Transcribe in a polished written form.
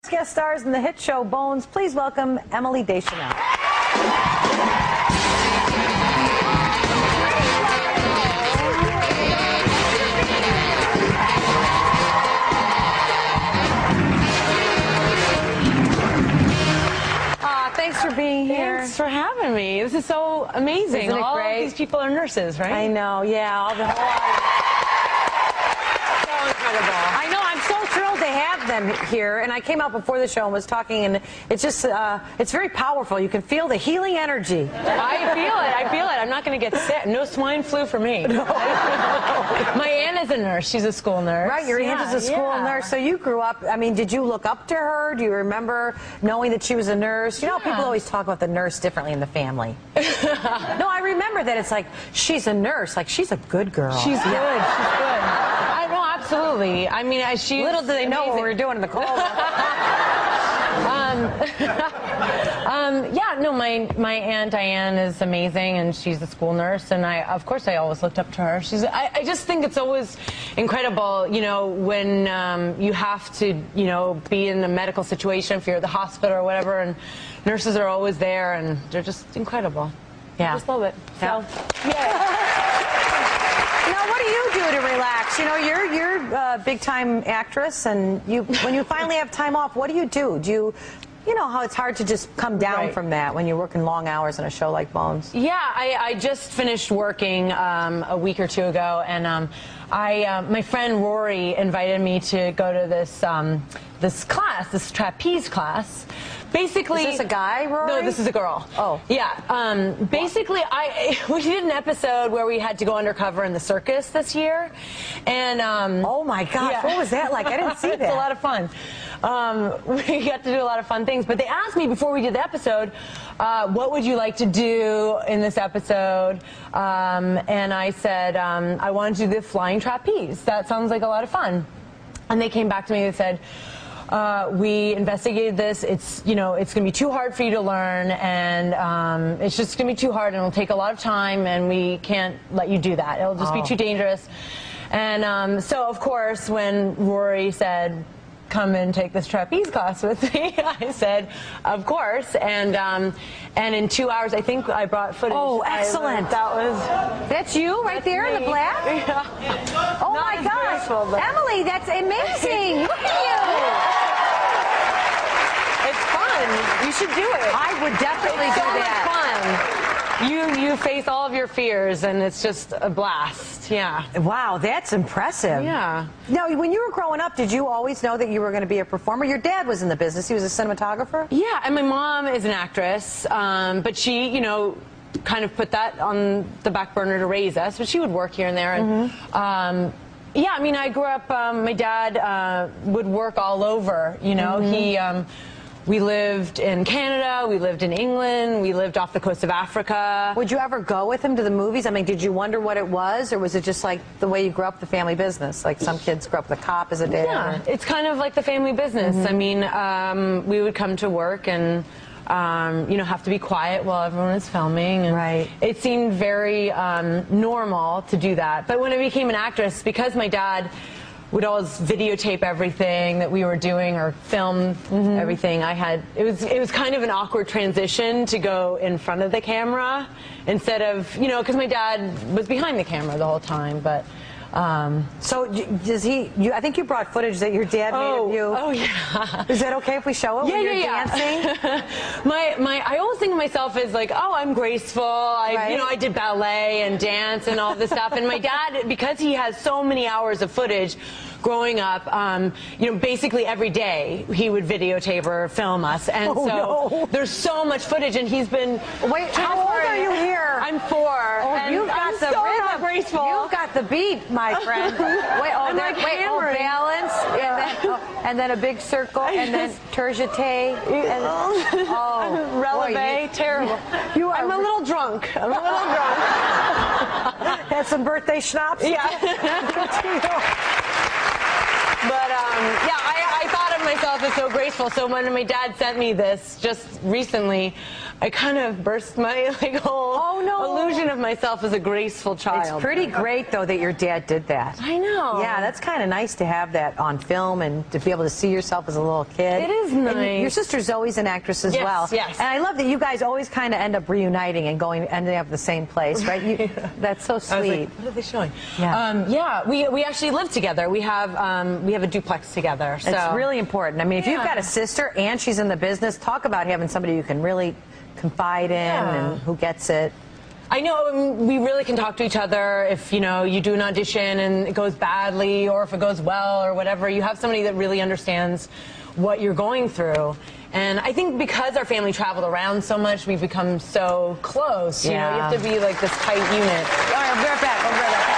Guest stars in the hit show Bones. Please welcome Emily Deschanel. Thanks for being here. Thanks for having me. This is so amazing. Isn't it all great? Of these people are nurses, right? I know, yeah. All the So incredible. I know, I'm so thrilled to have them here. And I came out before the show and was talking, and it's just, it's very powerful. You can feel the healing energy. I feel it. I feel it. I'm not going to get sick. No swine flu for me. No. My aunt is a nurse. She's a school nurse. Right, your aunt is a school nurse. So you grew up, I mean, did you look up to her? Do you remember knowing that she was a nurse? You know, people always talk about the nurse differently in the family. No, I remember that it's like, she's a nurse. Like, she's a good girl. She's good. She's good. I know, absolutely. I mean, she. Little do they know what we were doing in the cold. Yeah, no, my Aunt Diane is amazing, and she's a school nurse, and of course I always looked up to her. I just think it's always incredible, you know, when you have to, you know, be in a medical situation, if you're at the hospital or whatever, and nurses are always there, and they're just incredible. Yeah. I just love it. Yeah. So, yeah. Now, what do you do to relax? You know, you're a big-time actress, and when you finally have time off, what do you do? Do you know how it's hard to just come down from that when you're working long hours on a show like Bones? Yeah, I just finished working a week or two ago, and my friend Rory invited me to go to this class, this trapeze class. Basically, is this a guy, Rory? No, this is a girl. Oh. Yeah. Basically, we did an episode where we had to go undercover in the circus this year, and oh my gosh, yeah. What was that like? I didn't see that. It's a lot of fun. We got to do a lot of fun things, but they asked me before we did the episode, what would you like to do in this episode? And I said, I want to do the flying trapeze. That sounds like a lot of fun. And they came back to me and said, we investigated this. It's, you know, it's going to be too hard for you to learn, and it's just going to be too hard, and it'll take a lot of time, and we can't let you do that. It'll just be too dangerous. And so, of course, when Rory said, come and take this trapeze class with me, I said, of course. And in 2 hours, I think I brought footage. Oh, excellent. That's you right there in the black? Yeah. Oh, my gosh. Emily, that's amazing. Look at you. It's fun. You should do it. I would definitely do that. Much fun. You face all of your fears, and it's just a blast. Yeah. Wow, that's impressive. Yeah. Now, when you were growing up, did you always know that you were going to be a performer? Your dad was in the business. He was a cinematographer? Yeah, and my mom is an actress, but she, you know, kind of put that on the back burner to raise us, but she would work here and there. And, yeah, I mean, I grew up, my dad would work all over, you know. We lived in Canada, we lived in England, we lived off the coast of Africa. Would you ever go with him to the movies? I mean, did you wonder what it was, or was it just like the way you grew up, the family business? Like some kids grew up with a cop as a dad? Yeah, it's kind of like the family business. I mean, we would come to work and, you know, have to be quiet while everyone is filming. And it seemed very normal to do that. But when I became an actress, because my dad would always videotape everything that we were doing or film everything, it was kind of an awkward transition to go in front of the camera instead of, you know, because my dad was behind the camera the whole time. But so does he? I think you brought footage that your dad made of you. Oh yeah. Is that okay if we show it? Yeah, when you're dancing? I always think of myself as like, oh, I'm graceful. You know, I did ballet and dance and all this stuff. And my dad, because he has so many hours of footage growing up, you know, basically every day he would videotape or film us. And there's so much footage, and he's been. Wait, how old are you here? I'm 4. Oh, and you've got I'm the so rhythm. not graceful. You've got the beat, my friend. Wait, balance, and then a big circle, and then tourgite, and releve, terrible. I'm a little drunk. I'm a little drunk. Had some birthday schnapps? Yeah. But, yeah, I thought of myself as so graceful. So when my dad sent me this just recently, I kind of burst my whole illusion of myself as a graceful child. It's pretty great, though, that your dad did that. I know. Yeah, that's kind of nice to have that on film and to be able to see yourself as a little kid. It is nice. And your sister Zoe's an actress as well. Yes. And I love that you guys always kind of end up reuniting and ending up at the same place, right? That's so sweet. I was like, what are they showing? Yeah. We actually live together. We have a duplex together. So. It's really important. I mean, if you've got a sister and she's in the business, talk about having somebody you can really confide in and who gets it. I know we really can talk to each other if, you know, you do an audition and it goes badly or if it goes well or whatever. You have somebody that really understands what you're going through. And I think because our family traveled around so much, we've become so close. You know, you have to be like this tight unit. All right, I'll be right back.